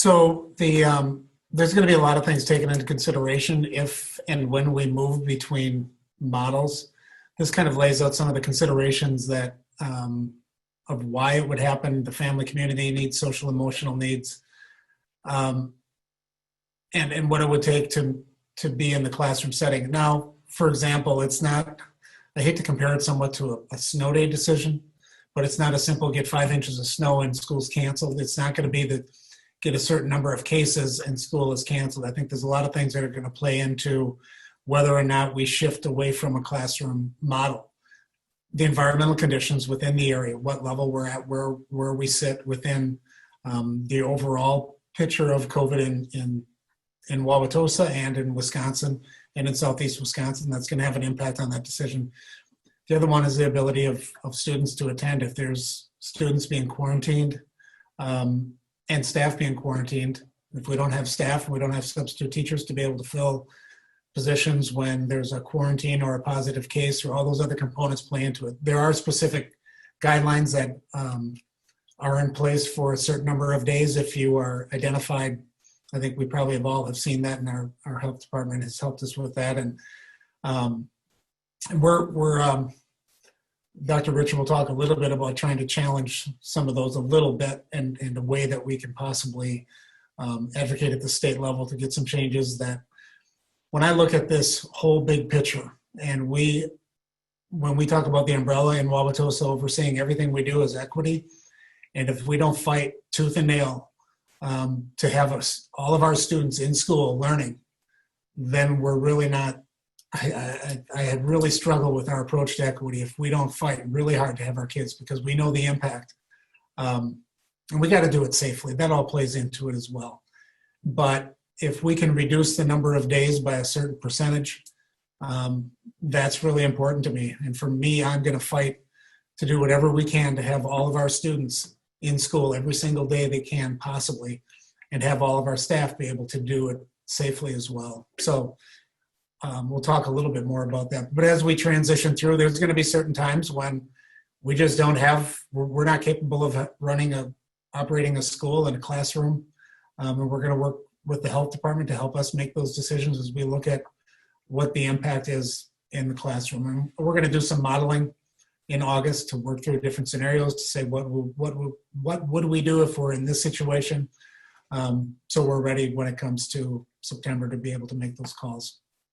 So there's going to be a lot of things taken into consideration if and when we move between models. This kind of lays out some of the considerations that of why it would happen, the family community needs, social emotional needs, and what it would take to be in the classroom setting. Now, for example, it's not, I hate to compare it somewhat to a snow day decision, but it's not a simple get 5 inches of snow and school's canceled. It's not going to be that get a certain number of cases and school is canceled. I think there's a lot of things that are going to play into whether or not we shift away from a classroom model. The environmental conditions within the area, what level we're at, where we sit within the overall picture of COVID in Wauwatosa and in Wisconsin and in Southeast Wisconsin. That's going to have an impact on that decision. The other one is the ability of students to attend. If there's students being quarantined and staff being quarantined, if we don't have staff and we don't have substitute teachers to be able to fill positions when there's a quarantine or a positive case, or all those other components play into it. There are specific guidelines that are in place for a certain number of days if you are identified. I think we probably have seen that, and our health department has helped us with that. And we're Dr. Richard will talk a little bit about trying to challenge some of those a little bit and in the way that we can possibly advocate at the state level to get some changes. That when I look at this whole big picture, and when we talk about the umbrella in Wauwatosa, overseeing everything we do is equity. And if we don't fight tooth and nail to have all of our students in school learning, then we're really not, I had really struggled with our approach to equity if we don't fight really hard to have our kids, because we know the impact. And we got to do it safely. That all plays into it as well. But if we can reduce the number of days by a certain percentage, that's really important to me. And for me, I'm going to fight to do whatever we can to have all of our students in school every single day they can possibly, and have all of our staff be able to do it safely as well. So we'll talk a little bit more about that. But as we transition through, there's going to be certain times when we just don't have, we're not capable of operating a school and a classroom. And we're going to work with the health department to help us make those decisions as we look at what the impact is in the classroom. And we're going to do some modeling in August to work through different scenarios to say what would we do if we're in this situation, so we're ready when it comes to September to be able to make those calls.